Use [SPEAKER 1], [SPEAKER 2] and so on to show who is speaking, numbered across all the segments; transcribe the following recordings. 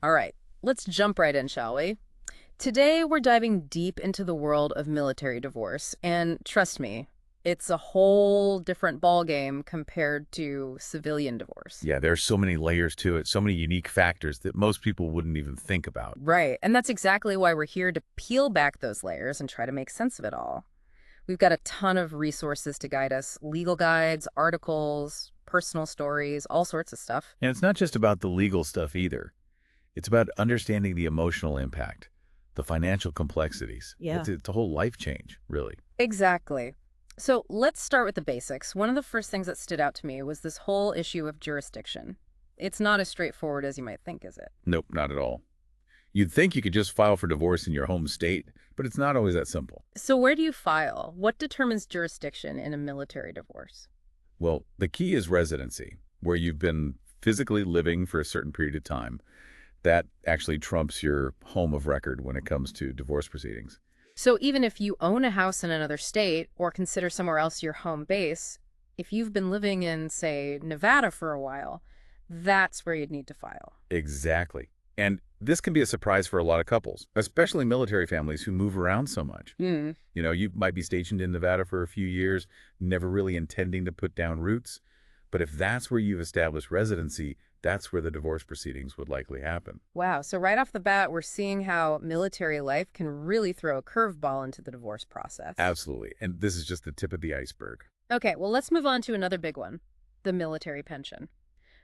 [SPEAKER 1] All right, let's jump right in, shall we? Today, we're diving deep into the world of military divorce, and trust me, it's a whole different ballgame compared to civilian divorce.
[SPEAKER 2] Yeah, there's so many layers to it, so many unique factors that most people wouldn't even think about.
[SPEAKER 1] Right, and that's exactly why we're here to peel back those layers and try to make sense of it all. We've got a ton of resources to guide us, legal guides, articles, personal stories, all sorts of stuff.
[SPEAKER 2] And it's not just about the legal stuff either. It's about understanding the emotional impact, the financial complexities.
[SPEAKER 1] Yeah.
[SPEAKER 2] It's a whole life change, really.
[SPEAKER 1] Exactly. So let's start with the basics. One of the first things that stood out to me was this whole issue of jurisdiction. It's not as straightforward as you might think, is it?
[SPEAKER 2] Nope, not at all. You'd think you could just file for divorce in your home state, but it's not always that simple.
[SPEAKER 1] So where do you file? What determines jurisdiction in a military divorce?
[SPEAKER 2] Well, the key is residency, where you've been physically living for a certain period of time. That actually trumps your home of record when it comes to divorce proceedings.
[SPEAKER 1] So even if you own a house in another state or consider somewhere else your home base, if you've been living in, say, Nevada for a while, that's where you'd need to file.
[SPEAKER 2] Exactly. And this can be a surprise for a lot of couples, especially military families who move around so much.
[SPEAKER 1] Hmm.
[SPEAKER 2] You might be stationed in Nevada for a few years, never really intending to put down roots. But if that's where you've established residency, that's where the divorce proceedings would likely happen.
[SPEAKER 1] Wow. So right off the bat, we're seeing how military life can really throw a curveball into the divorce process.
[SPEAKER 2] Absolutely. And this is just the tip of the iceberg.
[SPEAKER 1] Okay, well, let's move on to another big one, the military pension.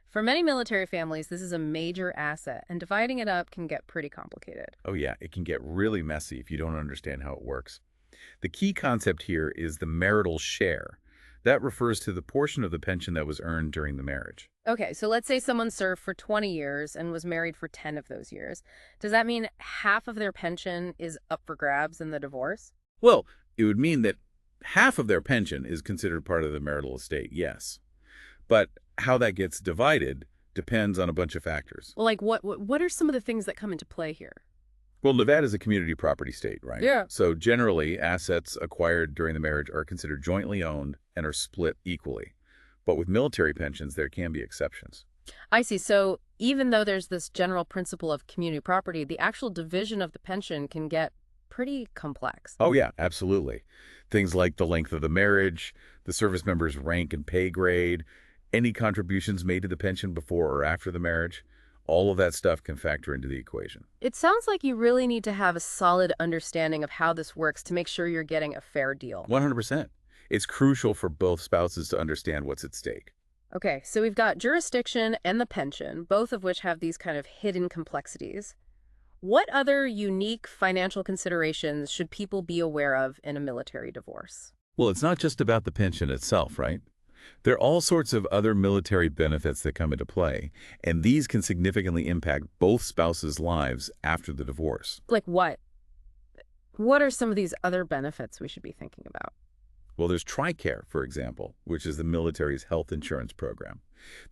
[SPEAKER 1] For many military families, this is a major asset, and dividing it up can get pretty complicated.
[SPEAKER 2] Oh yeah, it can get really messy if you don't understand how it works. The key concept here is the marital share. That refers to the portion of the pension that was earned during the marriage.
[SPEAKER 1] Okay, so let's say someone served for 20 years and was married for 10 of those years. Does that mean half of their pension is up for grabs in the divorce?
[SPEAKER 2] Well, it would mean that half of their pension is considered part of the marital estate, yes. But how that gets divided depends on a bunch of factors.
[SPEAKER 1] Well, like what are some of the things that come into play here?
[SPEAKER 2] Well, Nevada is a community property state, right?
[SPEAKER 1] Yeah.
[SPEAKER 2] So generally, assets acquired during the marriage are considered jointly owned and are split equally. But with military pensions, there can be exceptions.
[SPEAKER 1] I see. So even though there's this general principle of community property, the actual division of the pension can get pretty complex.
[SPEAKER 2] Oh, yeah, absolutely. Things like the length of the marriage, the service member's rank and pay grade, any contributions made to the pension before or after the marriage, all of that stuff can factor into the equation.
[SPEAKER 1] It sounds like you really need to have a solid understanding of how this works to make sure you're getting a fair deal.
[SPEAKER 2] 100%. It's crucial for both spouses to understand what's at stake.
[SPEAKER 1] Okay, so we've got jurisdiction and the pension, both of which have these kind of hidden complexities. What other unique financial considerations should people be aware of in a military divorce?
[SPEAKER 2] Well, it's not just about the pension itself, right? There are all sorts of other military benefits that come into play, and these can significantly impact both spouses' lives after the divorce.
[SPEAKER 1] Like what? What are some of these other benefits we should be thinking about?
[SPEAKER 2] Well, there's TRICARE, for example, which is the military's health insurance program.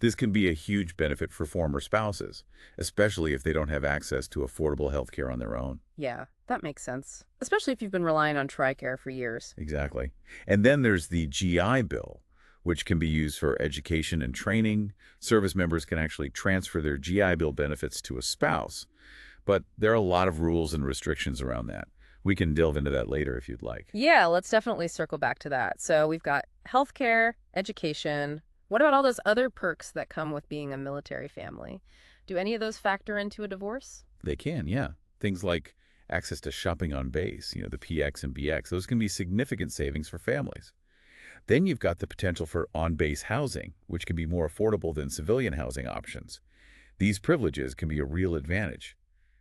[SPEAKER 2] This can be a huge benefit for former spouses, especially if they don't have access to affordable health care on their own.
[SPEAKER 1] Yeah, that makes sense. Especially if you've been relying on TRICARE for years.
[SPEAKER 2] Exactly. And then there's the GI Bill, which can be used for education and training. Service members can actually transfer their GI Bill benefits to a spouse. But there are a lot of rules and restrictions around that. We can delve into that later if you'd like.
[SPEAKER 1] Yeah, let's definitely circle back to that. So we've got healthcare, education. What about all those other perks that come with being a military family? Do any of those factor into a divorce?
[SPEAKER 2] They can, yeah. Things like access to shopping on base, the PX and BX, those can be significant savings for families. Then you've got the potential for on-base housing, which can be more affordable than civilian housing options. These privileges can be a real advantage,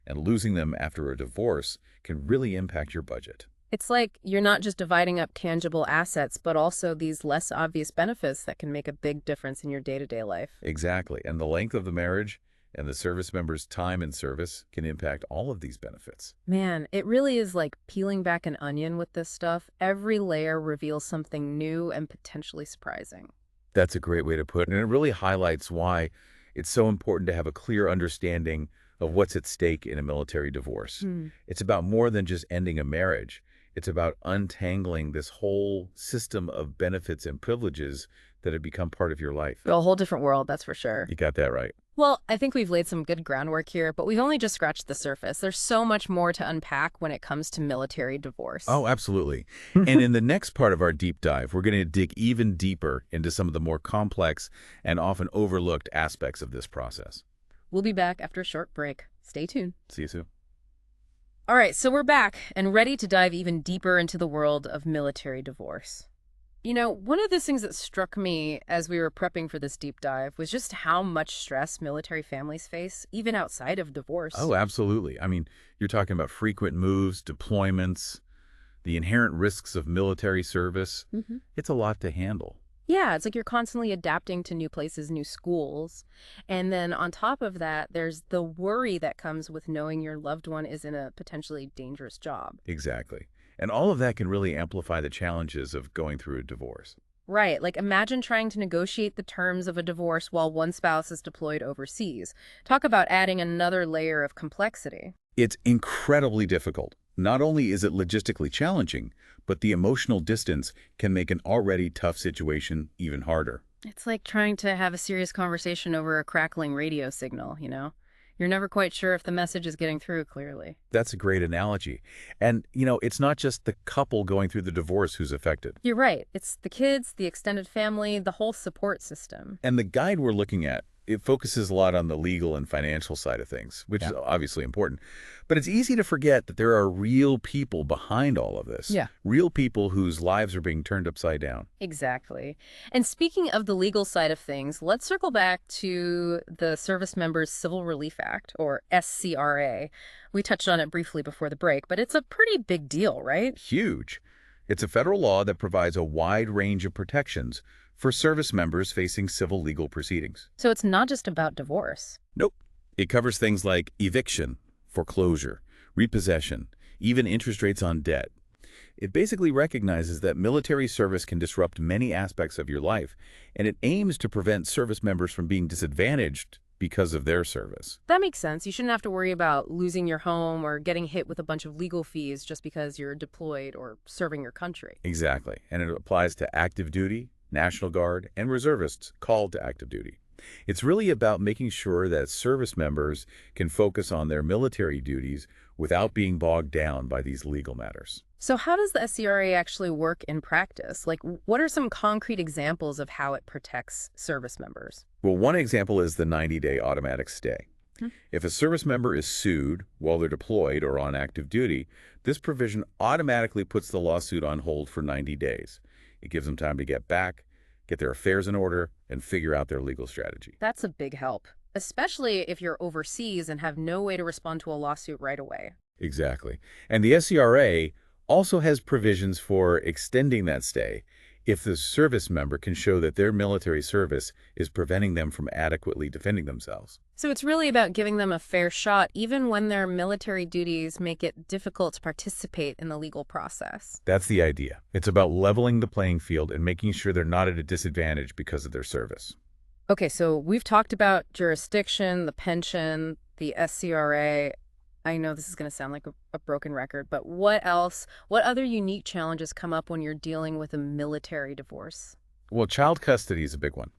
[SPEAKER 2] and losing them after a divorce can really impact your budget.
[SPEAKER 1] It's like you're not just dividing up tangible assets, but also these less obvious benefits that can make a big difference in your day-to-day life.
[SPEAKER 2] Exactly, and the length of the marriage and the service member's time in service can impact all of these benefits.
[SPEAKER 1] Man, it really is like peeling back an onion with this stuff. Every layer reveals something new and potentially surprising.
[SPEAKER 2] That's a great way to put it, and it really highlights why it's so important to have a clear understanding of what's at stake in a military divorce.
[SPEAKER 1] Hmm.
[SPEAKER 2] It's about more than just ending a marriage. It's about untangling this whole system of benefits and privileges that have become part of your life.
[SPEAKER 1] A whole different world, that's for sure.
[SPEAKER 2] You got that right.
[SPEAKER 1] Well, I think we've laid some good groundwork here, but we've only just scratched the surface. There's so much more to unpack when it comes to military divorce.
[SPEAKER 2] Oh, absolutely. And in the next part of our deep dive, we're going to dig even deeper into some of the more complex and often overlooked aspects of this process.
[SPEAKER 1] We'll be back after a short break. Stay tuned.
[SPEAKER 2] See you soon.
[SPEAKER 1] All right, so we're back and ready to dive even deeper into the world of military divorce. You know, one of the things that struck me as we were prepping for this deep dive was just how much stress military families face, even outside of divorce.
[SPEAKER 2] Oh, absolutely. I mean, you're talking about frequent moves, deployments, the inherent risks of military service. It's a lot to handle.
[SPEAKER 1] Yeah, it's like you're constantly adapting to new places, new schools. And then on top of that, there's the worry that comes with knowing your loved one is in a potentially dangerous job.
[SPEAKER 2] Exactly. And all of that can really amplify the challenges of going through a divorce.
[SPEAKER 1] Right, like imagine trying to negotiate the terms of a divorce while one spouse is deployed overseas. Talk about adding another layer of complexity.
[SPEAKER 2] It's incredibly difficult. Not only is it logistically challenging, but the emotional distance can make an already tough situation even harder.
[SPEAKER 1] It's like trying to have a serious conversation over a crackling radio signal, You're never quite sure if the message is getting through clearly.
[SPEAKER 2] That's a great analogy. And, it's not just the couple going through the divorce who's affected.
[SPEAKER 1] You're right. It's the kids, the extended family, the whole support system.
[SPEAKER 2] And the guide we're looking at, it focuses a lot on the legal and financial side of things, which is obviously important. But it's easy to forget that there are real people behind all of this.
[SPEAKER 1] Yeah.
[SPEAKER 2] Real people whose lives are being turned upside down.
[SPEAKER 1] Exactly. And speaking of the legal side of things, let's circle back to the Servicemembers Civil Relief Act, or SCRA. We touched on it briefly before the break, but it's a pretty big deal, right?
[SPEAKER 2] Huge. It's a federal law that provides a wide range of protections for service members facing civil legal proceedings.
[SPEAKER 1] So it's not just about divorce.
[SPEAKER 2] Nope. It covers things like eviction, foreclosure, repossession, even interest rates on debt. It basically recognizes that military service can disrupt many aspects of your life, and it aims to prevent service members from being disadvantaged because of their service.
[SPEAKER 1] That makes sense. You shouldn't have to worry about losing your home or getting hit with a bunch of legal fees just because you're deployed or serving your country.
[SPEAKER 2] Exactly. And it applies to active duty, National Guard, and reservists called to active duty. It's really about making sure that service members can focus on their military duties without being bogged down by these legal matters.
[SPEAKER 1] So how does the SCRA actually work in practice? Like, what are some concrete examples of how it protects service members?
[SPEAKER 2] Well, one example is the 90-day automatic stay. If a service member is sued while they're deployed or on active duty, this provision automatically puts the lawsuit on hold for 90 days. It gives them time to get back, get their affairs in order, and figure out their legal strategy.
[SPEAKER 1] That's a big help, especially if you're overseas and have no way to respond to a lawsuit right away.
[SPEAKER 2] Exactly. And the SCRA also has provisions for extending that stay if the service member can show that their military service is preventing them from adequately defending themselves.
[SPEAKER 1] So it's really about giving them a fair shot, even when their military duties make it difficult to participate in the legal process.
[SPEAKER 2] That's the idea. It's about leveling the playing field and making sure they're not at a disadvantage because of their service.
[SPEAKER 1] Okay, so we've talked about jurisdiction, the pension, the SCRA. I know this is going to sound like a broken record, but what else? What other unique challenges come up when you're dealing with a military divorce?
[SPEAKER 2] Well, child custody is a big one.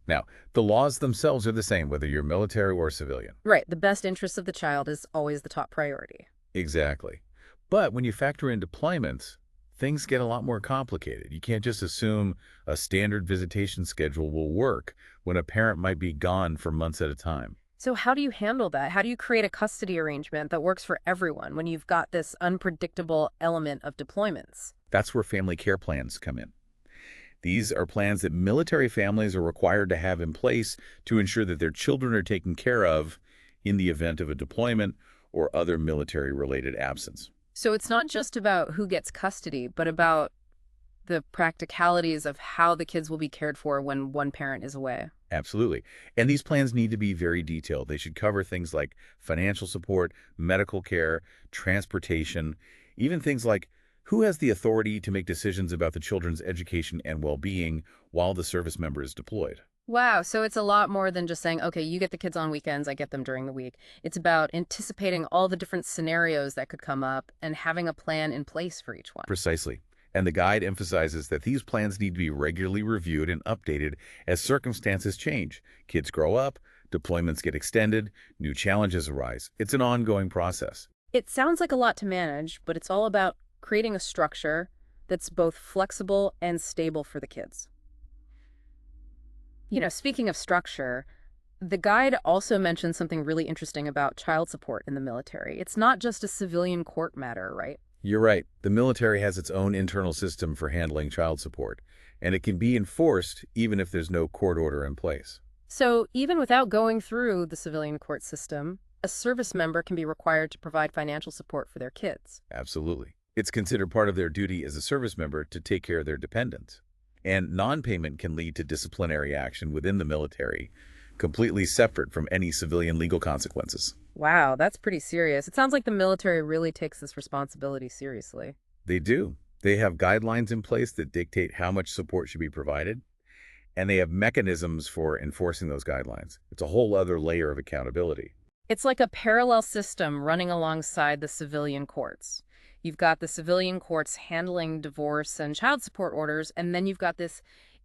[SPEAKER 2] Now, the laws themselves are the same, whether you're military or civilian.
[SPEAKER 1] Right, the best interest of the child is always the top priority.
[SPEAKER 2] Exactly. But when you factor in deployments, things get a lot more complicated. You can't just assume a standard visitation schedule will work when a parent might be gone for months at a time.
[SPEAKER 1] So how do you handle that? How do you create a custody arrangement that works for everyone when you've got this unpredictable element of deployments?
[SPEAKER 2] That's where family care plans come in. These are plans that military families are required to have in place to ensure that their children are taken care of in the event of a deployment or other military-related absence.
[SPEAKER 1] So it's not just about who gets custody, but about the practicalities of how the kids will be cared for when one parent is away.
[SPEAKER 2] Absolutely. And these plans need to be very detailed. They should cover things like financial support, medical care, transportation, even things like who has the authority to make decisions about the children's education and well-being while the service member is deployed.
[SPEAKER 1] Wow, so it's a lot more than just saying, okay, you get the kids on weekends, I get them during the week. It's about anticipating all the different scenarios that could come up and having a plan in place for each one.
[SPEAKER 2] Precisely. And the guide emphasizes that these plans need to be regularly reviewed and updated as circumstances change. Kids grow up, deployments get extended, new challenges arise. It's an ongoing process.
[SPEAKER 1] It sounds like a lot to manage, but it's all about creating a structure that's both flexible and stable for the kids. Speaking of structure, the guide also mentions something really interesting about child support in the military. It's not just a civilian court matter, right?
[SPEAKER 2] You're right. The military has its own internal system for handling child support, and it can be enforced even if there's no court order in place.
[SPEAKER 1] So even without going through the civilian court system, a service member can be required to provide financial support for their kids.
[SPEAKER 2] Absolutely. It's considered part of their duty as a service member to take care of their dependents. And non-payment can lead to disciplinary action within the military, completely separate from any civilian legal consequences.
[SPEAKER 1] Wow, that's pretty serious. It sounds like the military really takes this responsibility seriously.
[SPEAKER 2] They do. They have guidelines in place that dictate how much support should be provided, and they have mechanisms for enforcing those guidelines. It's a whole other layer of accountability.
[SPEAKER 1] It's like a parallel system running alongside the civilian courts. You've got the civilian courts handling divorce and child support orders, and then you've got this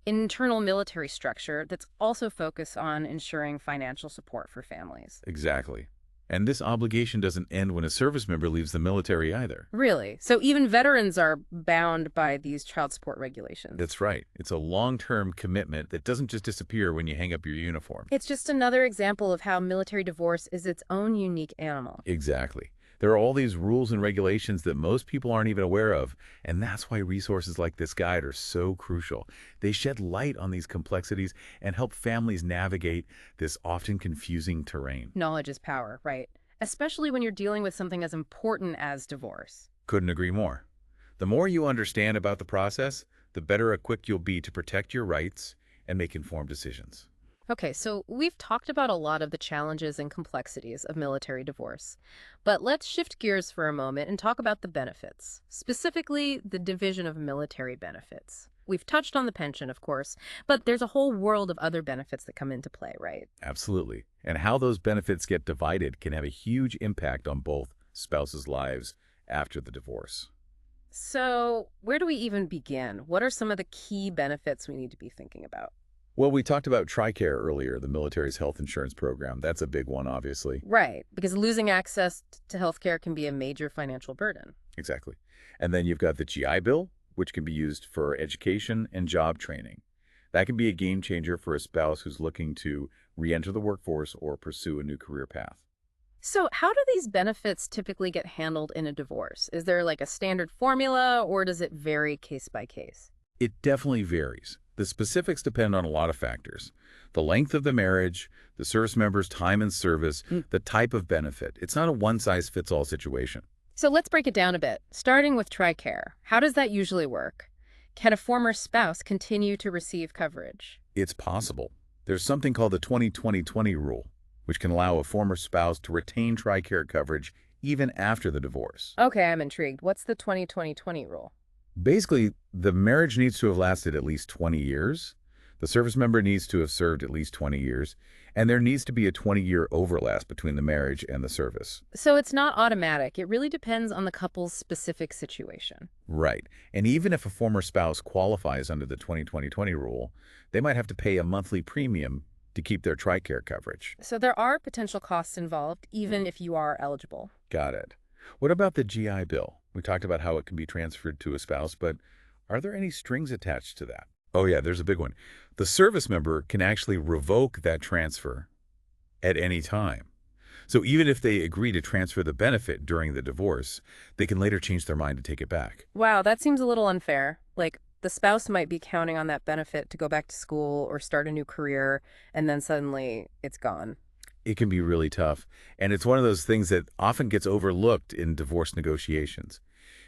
[SPEAKER 1] internal military structure that's also focused on ensuring financial support for families.
[SPEAKER 2] Exactly. And this obligation doesn't end when a service member leaves the military either.
[SPEAKER 1] Really? So even veterans are bound by these child support regulations.
[SPEAKER 2] That's right. It's a long-term commitment that doesn't just disappear when you hang up your uniform.
[SPEAKER 1] It's just another example of how military divorce is its own unique animal.
[SPEAKER 2] Exactly. There are all these rules and regulations that most people aren't even aware of, and that's why resources like this guide are so crucial. They shed light on these complexities and help families navigate this often confusing terrain.
[SPEAKER 1] Knowledge is power, right? Especially when you're dealing with something as important as divorce.
[SPEAKER 2] Couldn't agree more. The more you understand about the process, the better equipped you'll be to protect your rights and make informed decisions.
[SPEAKER 1] Okay, so we've talked about a lot of the challenges and complexities of military divorce, but let's shift gears for a moment and talk about the benefits, specifically the division of military benefits. We've touched on the pension, of course, but there's a whole world of other benefits that come into play, right?
[SPEAKER 2] Absolutely. And how those benefits get divided can have a huge impact on both spouses' lives after the divorce.
[SPEAKER 1] So where do we even begin? What are some of the key benefits we need to be thinking about?
[SPEAKER 2] Well, we talked about TRICARE earlier, the military's health insurance program. That's a big one, obviously.
[SPEAKER 1] Right, because losing access to healthcare can be a major financial burden.
[SPEAKER 2] Exactly. And then you've got the GI Bill, which can be used for education and job training. That can be a game changer for a spouse who's looking to re-enter the workforce or pursue a new career path.
[SPEAKER 1] So how do these benefits typically get handled in a divorce? Is there like a standard formula, or does it vary case by case?
[SPEAKER 2] It definitely varies. The specifics depend on a lot of factors. The length of the marriage, the service member's time in service, the type of benefit. It's not a one-size-fits-all situation.
[SPEAKER 1] So let's break it down a bit, starting with TRICARE. How does that usually work? Can a former spouse continue to receive coverage?
[SPEAKER 2] It's possible. There's something called the 20-20-20 rule, which can allow a former spouse to retain TRICARE coverage even after the divorce.
[SPEAKER 1] Okay, I'm intrigued. What's the 20-20-20 rule?
[SPEAKER 2] Basically, the marriage needs to have lasted at least 20 years, the service member needs to have served at least 20 years, and there needs to be a 20-year overlap between the marriage and the service.
[SPEAKER 1] So it's not automatic. It really depends on the couple's specific situation.
[SPEAKER 2] Right. And even if a former spouse qualifies under the 20-20-20 rule, they might have to pay a monthly premium to keep their TRICARE coverage.
[SPEAKER 1] So there are potential costs involved, even if you are eligible.
[SPEAKER 2] Got it. What about the GI Bill? We talked about how it can be transferred to a spouse, but are there any strings attached to that? Oh yeah, there's a big one. The service member can actually revoke that transfer at any time. So even if they agree to transfer the benefit during the divorce, they can later change their mind to take it back.
[SPEAKER 1] Wow, that seems a little unfair. Like, the spouse might be counting on that benefit to go back to school or start a new career, and then suddenly it's gone.
[SPEAKER 2] It can be really tough, and it's one of those things that often gets overlooked in divorce negotiations.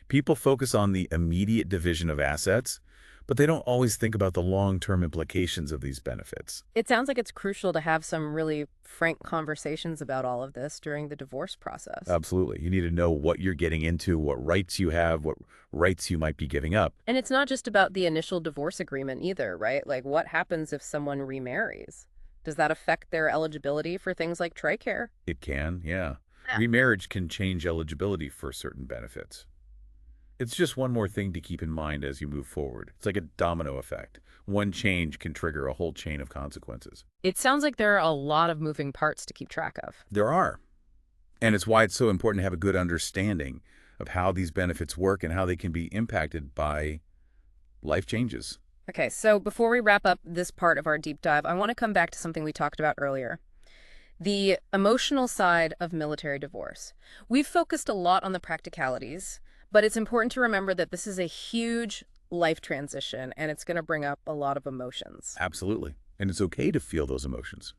[SPEAKER 2] People focus on the immediate division of assets, but they don't always think about the long-term implications of these benefits.
[SPEAKER 1] It sounds like it's crucial to have some really frank conversations about all of this during the divorce process.
[SPEAKER 2] Absolutely. You need to know what you're getting into, what rights you have, what rights you might be giving up.
[SPEAKER 1] And it's not just about the initial divorce agreement either, right? Like, what happens if someone remarries? Does that affect their eligibility for things like TRICARE?
[SPEAKER 2] It can, yeah.
[SPEAKER 1] Yeah.
[SPEAKER 2] Remarriage can change eligibility for certain benefits. It's just one more thing to keep in mind as you move forward. It's like a domino effect. One change can trigger a whole chain of consequences.
[SPEAKER 1] It sounds like there are a lot of moving parts to keep track of.
[SPEAKER 2] There are. And it's why it's so important to have a good understanding of how these benefits work and how they can be impacted by life changes.
[SPEAKER 1] Okay, so before we wrap up this part of our deep dive, I want to come back to something we talked about earlier. The emotional side of military divorce. We've focused a lot on the practicalities, but it's important to remember that this is a huge life transition and it's going to bring up a lot of emotions.
[SPEAKER 2] Absolutely. And it's okay to feel those emotions.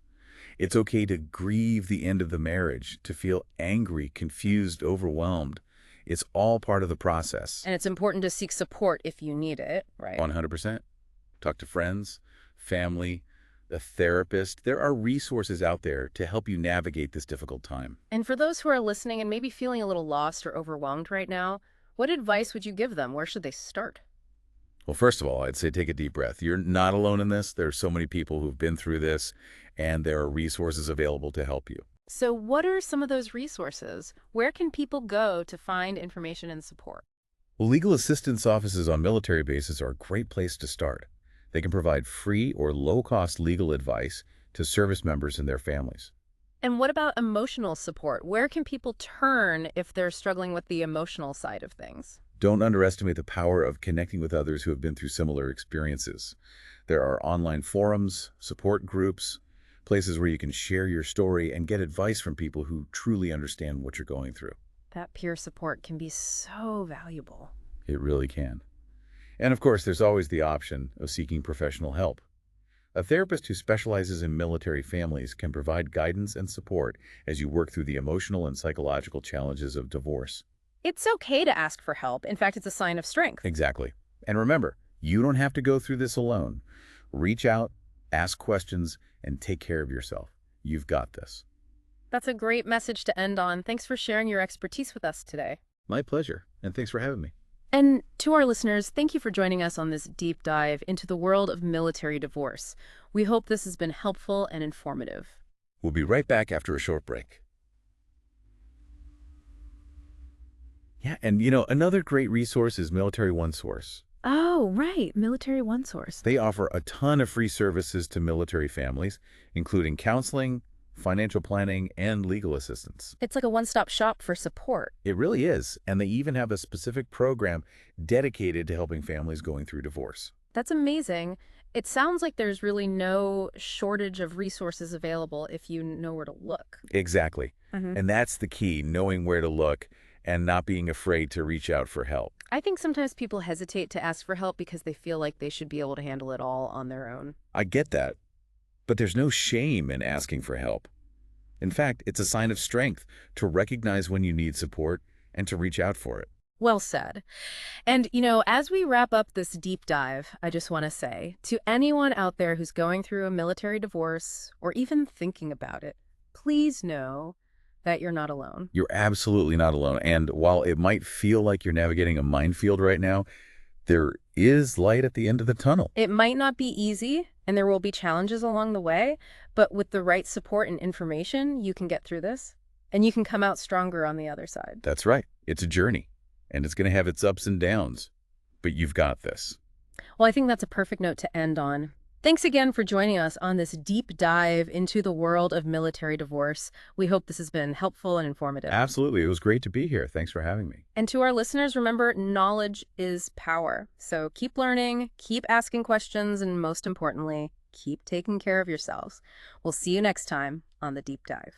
[SPEAKER 2] It's okay to grieve the end of the marriage, to feel angry, confused, overwhelmed. It's all part of the process.
[SPEAKER 1] And it's important to seek support if you need it, right?
[SPEAKER 2] 100%. Talk to friends, family, a therapist. There are resources out there to help you navigate this difficult time.
[SPEAKER 1] And for those who are listening and maybe feeling a little lost or overwhelmed right now, what advice would you give them? Where should they start?
[SPEAKER 2] Well, first of all, I'd say take a deep breath. You're not alone in this. There are so many people who've been through this, and there are resources available to help you.
[SPEAKER 1] So what are some of those resources? Where can people go to find information and support?
[SPEAKER 2] Well, legal assistance offices on military bases are a great place to start. They can provide free or low-cost legal advice to service members and their families.
[SPEAKER 1] And what about emotional support? Where can people turn if they're struggling with the emotional side of things?
[SPEAKER 2] Don't underestimate the power of connecting with others who have been through similar experiences. There are online forums, support groups, places where you can share your story and get advice from people who truly understand what you're going through.
[SPEAKER 1] That peer support can be so valuable.
[SPEAKER 2] It really can. And of course, there's always the option of seeking professional help. A therapist who specializes in military families can provide guidance and support as you work through the emotional and psychological challenges of divorce.
[SPEAKER 1] It's okay to ask for help. In fact, it's a sign of strength.
[SPEAKER 2] Exactly. And remember, you don't have to go through this alone. Reach out, ask questions, and take care of yourself. You've got this.
[SPEAKER 1] That's a great message to end on. Thanks for sharing your expertise with us today.
[SPEAKER 2] My pleasure, and thanks for having me.
[SPEAKER 1] And to our listeners, thank you for joining us on this deep dive into the world of military divorce. We hope this has been helpful and informative.
[SPEAKER 2] We'll be right back after a short break. Yeah, and another great resource is Military OneSource.
[SPEAKER 1] Oh, right. Military OneSource.
[SPEAKER 2] They offer a ton of free services to military families, including counseling, financial planning, and legal assistance.
[SPEAKER 1] It's like a one-stop shop for support.
[SPEAKER 2] It really is, and they even have a specific program dedicated to helping families going through divorce.
[SPEAKER 1] That's amazing. It sounds like there's really no shortage of resources available if you know where to look.
[SPEAKER 2] Exactly. And that's the key, knowing where to look and not being afraid to reach out for help.
[SPEAKER 1] I think sometimes people hesitate to ask for help because they feel like they should be able to handle it all on their own.
[SPEAKER 2] I get that, but there's no shame in asking for help. In fact, it's a sign of strength to recognize when you need support and to reach out for it.
[SPEAKER 1] Well said. And, as we wrap up this deep dive, I just want to say to anyone out there who's going through a military divorce or even thinking about it, please know that you're not alone.
[SPEAKER 2] You're absolutely not alone. And while it might feel like you're navigating a minefield right now, there is light at the end of the tunnel.
[SPEAKER 1] It might not be easy, and there will be challenges along the way, but with the right support and information, you can get through this, and you can come out stronger on the other side.
[SPEAKER 2] That's right. It's a journey, and it's going to have its ups and downs, but you've got this.
[SPEAKER 1] Well, I think that's a perfect note to end on. Thanks again for joining us on this deep dive into the world of military divorce. We hope this has been helpful and informative.
[SPEAKER 2] Absolutely. It was great to be here. Thanks for having me.
[SPEAKER 1] And to our listeners, remember, knowledge is power. So keep learning, keep asking questions, and most importantly, keep taking care of yourselves. We'll see you next time on The Deep Dive.